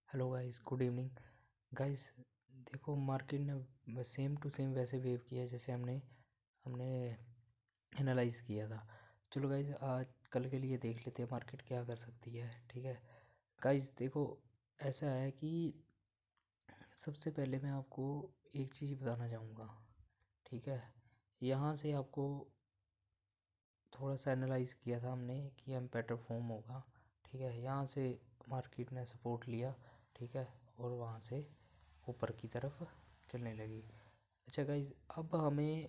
Hello guys, good evening guys. देखो, market ने same to same वैसे बिहेव किया है जैसे हमने हमने एनालाइज किया था। चलो गाइस, आज कल के लिए देख लेते हैं मार्केट क्या कर सकती है। ठीक है गाइस, देखो, ऐसा है कि सबसे पहले मैं आपको एक चीज़ बताना चाहूँगा। ठीक है, यहाँ से आपको थोड़ा सा एनालाइज किया था हमने कि हम बेटर फॉर्म होगा। ठीक है, यहाँ से मार्केट ने सपोर्ट लिया। ठीक है, और वहाँ से ऊपर की तरफ चलने लगी। अच्छा गाइज, अब हमें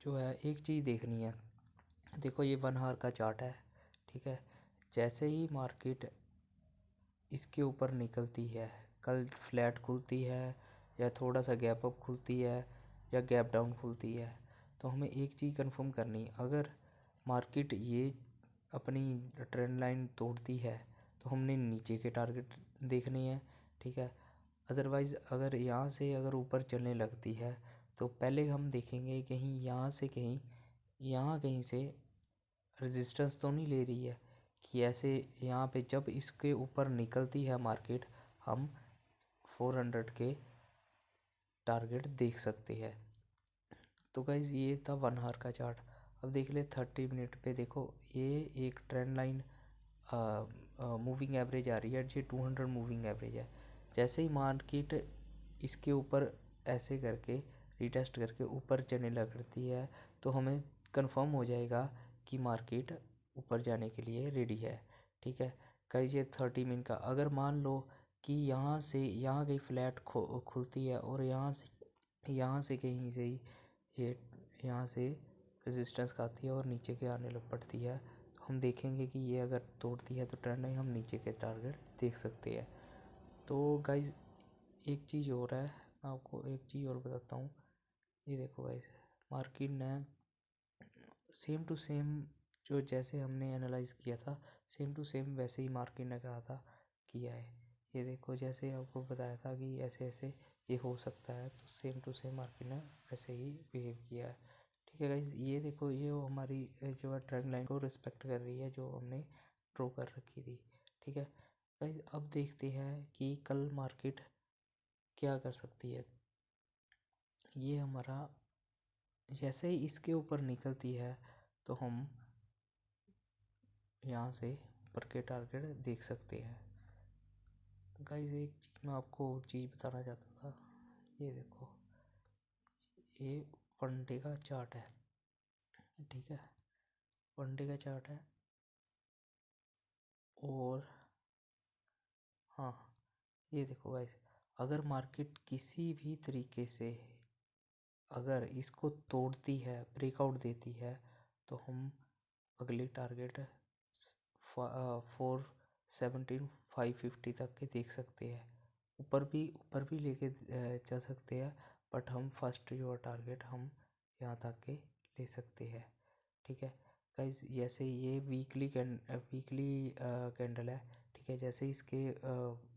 जो है एक चीज़ देखनी है। देखो, ये 1 आवर का चार्ट है। ठीक है, जैसे ही मार्केट इसके ऊपर निकलती है, कल फ्लैट खुलती है या थोड़ा सा गैप अप खुलती है या गैप डाउन खुलती है, तो हमें एक चीज़ कंफर्म करनी, अगर मार्केट ये अपनी ट्रेंड लाइन तोड़ती है तो हमने नीचे के टारगेट देखने हैं। ठीक है, अदरवाइज़ अगर यहाँ से अगर ऊपर चलने लगती है तो पहले हम देखेंगे कहीं यहाँ कहीं से रेजिस्टेंस तो नहीं ले रही है, कि ऐसे यहाँ पे जब इसके ऊपर निकलती है मार्केट, हम 400 के टारगेट देख सकते हैं। तो गाइज, ये था 1 आवर का चार्ट। अब देख ले 30 मिनट पे। देखो, ये एक ट्रेंड लाइन मूविंग एवरेज आ रही है, ये 200 मूविंग एवरेज है। जैसे ही मार्केट इसके ऊपर ऐसे करके रिटेस्ट करके ऊपर चलने लगती है तो हमें कंफर्म हो जाएगा कि मार्केट ऊपर जाने के लिए रेडी है। ठीक है गाइस, ये 30 मिनट का, अगर मान लो कि यहाँ कहीं फ्लैट खुलती है और यहाँ से कहीं से ही ये यहाँ से रेजिस्टेंस खाती है और नीचे के आने लग पड़ती है, तो हम देखेंगे कि ये अगर तोड़ती है तो ट्रेंड लाइन हम नीचे के टारगेट देख सकते हैं। तो गाइज, एक चीज़ और है, मैं आपको एक चीज़ और बताता हूँ। ये देखो गाइज, मार्केट ने सेम टू सेम जो जैसे हमने एनालाइज किया था, सेम टू सेम वैसे ही मार्केट ने कहा था किया है। ये देखो, जैसे आपको बताया था कि ऐसे ऐसे ये हो सकता है, तो सेम टू सेम मार्केट ने वैसे ही बिहेव किया है। ठीक है गाइज, ये देखो, ये हमारी जो है ट्रेंड लाइन को रिस्पेक्ट कर रही है जो हमने ड्रॉ कर रखी थी। ठीक है गाइज, अब देखते हैं कि कल मार्केट क्या कर सकती है। ये हमारा जैसे ही इसके ऊपर निकलती है तो हम यहाँ से ऊपर के टारगेट देख सकते हैं। गाइस, एक चीज़ मैं आपको और चीज़ बताना चाहता था। ये देखो, ये 1 डे का चार्ट है। ठीक है, 1 डे का चार्ट है। और हाँ, ये देखो गाइस, अगर मार्केट किसी भी तरीके से अगर इसको तोड़ती है, ब्रेकआउट देती है, तो हम अगले टारगेट 417 550 तक के देख सकते हैं। ऊपर भी लेके चल सकते हैं, बट हम फर्स्ट जो टारगेट हम यहाँ तक के ले सकते हैं। ठीक है गाइस, जैसे ये वीकली कैंडल है। ठीक है, जैसे इसके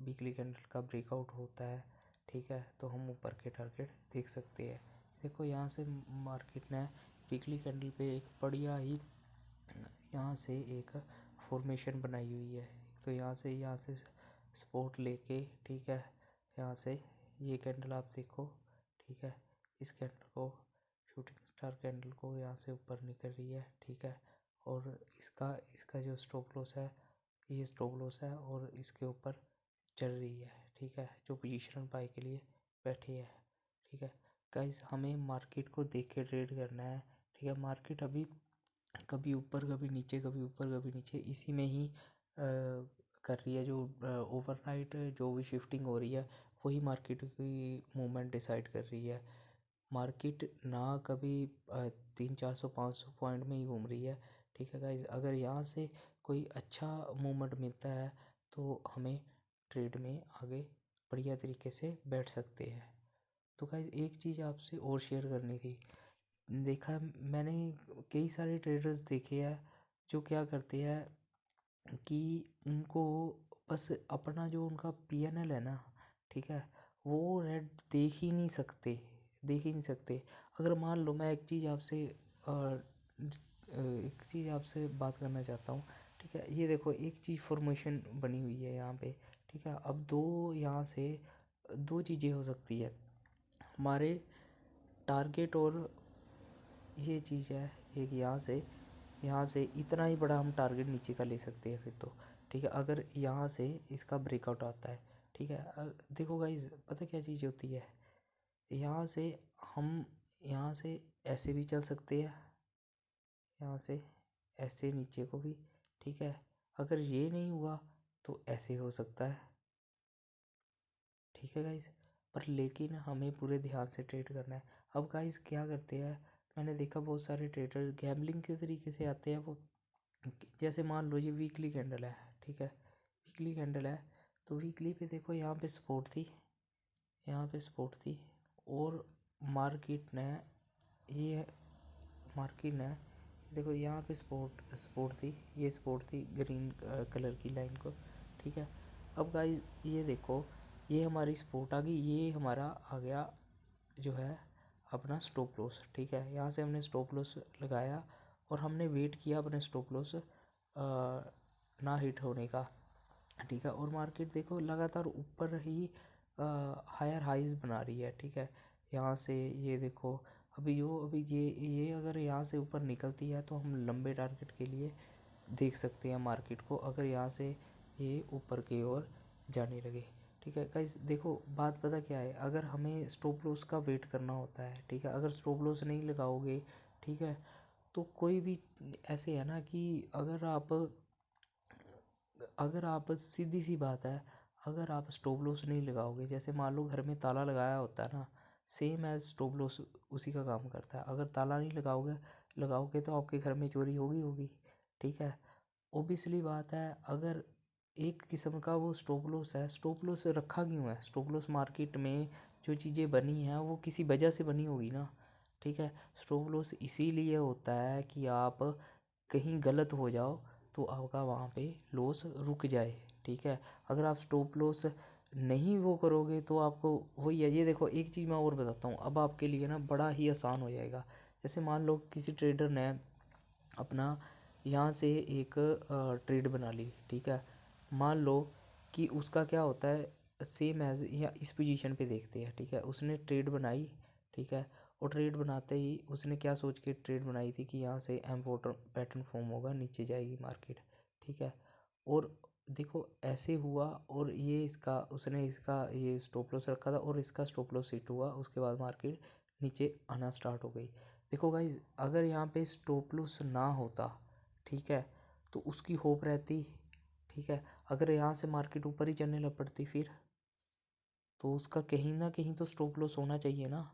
वीकली कैंडल का ब्रेकआउट होता है, ठीक है, तो हम ऊपर के टारगेट देख सकते हैं। देखो, यहाँ से मार्केट ने वीकली कैंडल पे एक बढ़िया ही यहाँ से एक फॉर्मेशन बनाई हुई है। तो यहाँ से सपोर्ट लेके, ठीक है, यहाँ से ये कैंडल आप देखो। ठीक है, इस कैंडल को, शूटिंग स्टार कैंडल को, यहाँ से ऊपर निकल रही है। ठीक है, और इसका इसका जो स्टॉप लॉस है, ये स्टॉप लॉस है और इसके ऊपर चल रही है। ठीक है, जो पोजीशन बाय के लिए बैठी है। ठीक है गाइस, हमें मार्केट को देख के ट्रेड करना है। ठीक है, मार्केट अभी कभी ऊपर कभी नीचे, कभी ऊपर कभी नीचे, इसी में ही कर रही है। जो ओवरनाइट जो भी शिफ्टिंग हो रही है, वही मार्केट की मूवमेंट डिसाइड कर रही है। मार्केट ना कभी 300 400 500 पॉइंट में ही घूम रही है। ठीक है गाइज, अगर यहाँ से कोई अच्छा मूवमेंट मिलता है तो हमें ट्रेड में आगे बढ़िया तरीके से बैठ सकते हैं। तो गाइज, एक चीज़ आपसे और शेयर करनी थी। देखा, मैंने कई सारे ट्रेडर्स देखे हैं जो क्या करते हैं कि उनको बस अपना जो उनका पीएनएल है ना, ठीक है, वो रेड देख ही नहीं सकते। अगर मान लो, मैं एक चीज़ आपसे बात करना चाहता हूँ। ठीक है, ये देखो, एक चीज़ फॉर्मेशन बनी हुई है यहाँ पे। ठीक ठीक है। अब दो यहाँ से दो चीज़ें हो सकती है, हमारे टारगेट और ये चीज़ है एक, यहाँ से इतना ही बड़ा हम टारगेट नीचे का ले सकते हैं फिर तो, ठीक है। अगर यहाँ से इसका ब्रेकआउट आता है, ठीक है। देखो गाइज, पता क्या चीज़ होती है, यहाँ से हम यहाँ से ऐसे भी चल सकते हैं, यहाँ से ऐसे नीचे को भी, ठीक है। अगर ये नहीं हुआ तो ऐसे हो सकता है, ठीक है गाइज। पर लेकिन हमें पूरे ध्यान से ट्रेड करना है। अब गाइज क्या करते हैं, मैंने देखा बहुत सारे ट्रेडर गैम्बलिंग के तरीके से आते हैं। वो जैसे मान लो ये वीकली कैंडल है, ठीक है, वीकली कैंडल है, तो वीकली पे देखो यहाँ पे सपोर्ट थी, यहाँ पे सपोर्ट थी, और मार्केट ने ये मार्केट ने देखो यहाँ पे सपोर्ट थी, ये सपोर्ट थी ग्रीन कलर की लाइन को, ठीक है। अब गाइस ये देखो, ये हमारी सपोर्ट आ गई, ये हमारा आ गया जो है अपना स्टॉप लॉस, ठीक है। यहाँ से हमने स्टॉप लॉस लगाया और हमने वेट किया अपने स्टॉप लॉस ना हिट होने का, ठीक है। और मार्केट देखो लगातार ऊपर ही हायर हाइज बना रही है, ठीक है। यहाँ से ये देखो, अभी ये अगर यहाँ से ऊपर निकलती है तो हम लंबे टारगेट के लिए देख सकते हैं मार्केट को, अगर यहाँ से ये ऊपर की ओर जाने लगे, ठीक है। गाइस देखो बात पता क्या है, अगर हमें स्टॉप लॉस का वेट करना होता है, ठीक है, अगर स्टॉप लॉस नहीं लगाओगे, ठीक है, तो कोई भी ऐसे है ना कि अगर आप सीधी सी बात है, अगर आप स्टॉप लॉस नहीं लगाओगे, जैसे मान लो घर में ताला लगाया होता है ना, सेम एज स्टॉप लॉस उसी का काम करता है। अगर ताला नहीं लगाओगे तो आपके घर में चोरी होगी, ठीक है। ओबियसली बात है, अगर एक किस्म का वो स्टॉप लॉस है, स्टॉप लॉस रखा क्यों है, स्टॉप लॉस मार्केट में जो चीज़ें बनी हैं वो किसी वजह से बनी होगी ना, ठीक है। स्टॉप लॉस इसीलिए होता है कि आप कहीं गलत हो जाओ तो आपका वहाँ पे लॉस रुक जाए, ठीक है। अगर आप स्टॉप लॉस नहीं वो करोगे तो आपको वही है। ये देखो एक चीज़ मैं और बताता हूँ, अब आपके लिए ना बड़ा ही आसान हो जाएगा। जैसे मान लो किसी ट्रेडर ने अपना यहाँ से एक ट्रेड बना ली, ठीक है। मान लो कि उसका क्या होता है, सेम एज या इस पोजीशन पे देखते हैं, ठीक है। उसने ट्रेड बनाई, ठीक है, और ट्रेड बनाते ही उसने क्या सोच के ट्रेड बनाई थी कि यहाँ से एम पैटर्न फॉर्म होगा, नीचे जाएगी मार्केट, ठीक है। और देखो ऐसे हुआ, और ये इसका उसने इसका ये स्टॉप लॉस रखा था और इसका स्टॉप लॉस हिट हुआ, उसके बाद मार्केट नीचे आना स्टार्ट हो गई। देखो गाइज, अगर यहाँ पे स्टॉप लॉस ना होता, ठीक है, तो उसकी होप रहती, ठीक है। अगर यहाँ से मार्केट ऊपर ही चलने लग पड़ती फिर, तो उसका कहीं ना कहीं तो स्टॉप लॉस होना चाहिए ना।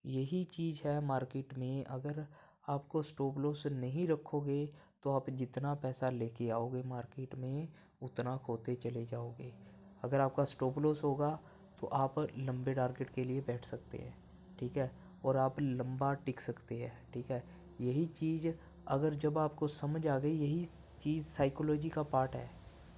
यही चीज़ है मार्केट में, अगर आपको स्टॉप लॉस नहीं रखोगे तो आप जितना पैसा लेके आओगे मार्केट में उतना खोते चले जाओगे। अगर आपका स्टॉप लॉस होगा तो आप लंबे टारगेट के लिए बैठ सकते हैं, ठीक है, और आप लंबा टिक सकते हैं, ठीक है। यही चीज़ अगर जब आपको समझ आ गई, यही चीज़ साइकोलॉजी का पार्ट है,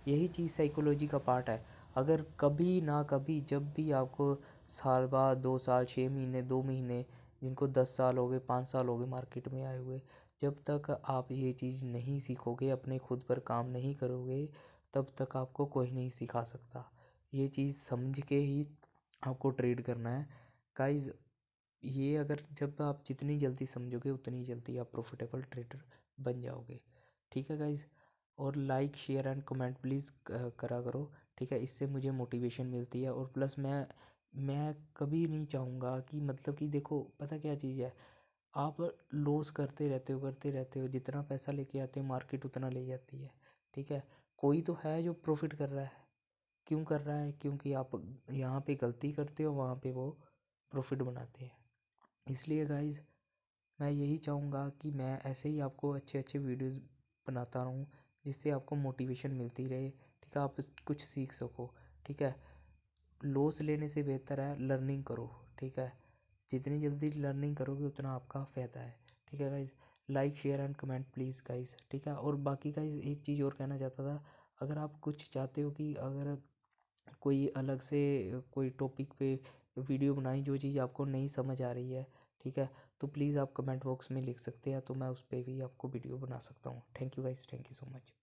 यही चीज़ साइकोलॉजी का पार्ट है। अगर कभी ना कभी जब भी आपको साल बाद, 2 साल, 6 महीने, 2 महीने, जिनको 10 साल हो गए, 5 साल हो गए मार्केट में आए हुए, जब तक आप ये चीज़ नहीं सीखोगे, अपने खुद पर काम नहीं करोगे, तब तक आपको कोई नहीं सिखा सकता। ये चीज़ समझ के ही आपको ट्रेड करना है गाइज। ये अगर जब आप जितनी जल्दी समझोगे उतनी जल्दी आप प्रॉफिटेबल ट्रेडर बन जाओगे, ठीक है गाइज। और like share and comment please करा करो, ठीक है, इससे मुझे मोटिवेशन मिलती है। और प्लस मैं कभी नहीं चाहूँगा कि मतलब कि देखो पता क्या चीज़ है, आप लॉस करते रहते हो, जितना पैसा लेके आते हो मार्केट उतना ले जाती है, ठीक है। कोई तो है जो प्रॉफिट कर रहा है, क्यों कर रहा है, क्योंकि आप यहाँ पे गलती करते हो, वहाँ पे वो प्रॉफिट बनाते हैं। इसलिए गाइज मैं यही चाहूँगा कि मैं ऐसे ही आपको अच्छे अच्छे वीडियोस बनाता रहूँ, जिससे आपको मोटिवेशन मिलती रहे, ठीक है, आप कुछ सीख सको, ठीक है। लॉस लेने से बेहतर है लर्निंग करो, ठीक है। जितनी जल्दी लर्निंग करोगे उतना आपका फ़ायदा है, ठीक है guys. Like share and comment please guys, ठीक है। और बाकी गाइज एक चीज़ और कहना चाहता था, अगर आप कुछ चाहते हो कि अगर कोई अलग से कोई टॉपिक पे वीडियो बनाई, जो चीज़ आपको नहीं समझ आ रही है, ठीक है, तो प्लीज़ आप कमेंट बॉक्स में लिख सकते हैं, तो मैं उस पर भी आपको वीडियो बना सकता हूँ। Thank you guys, thank you so much.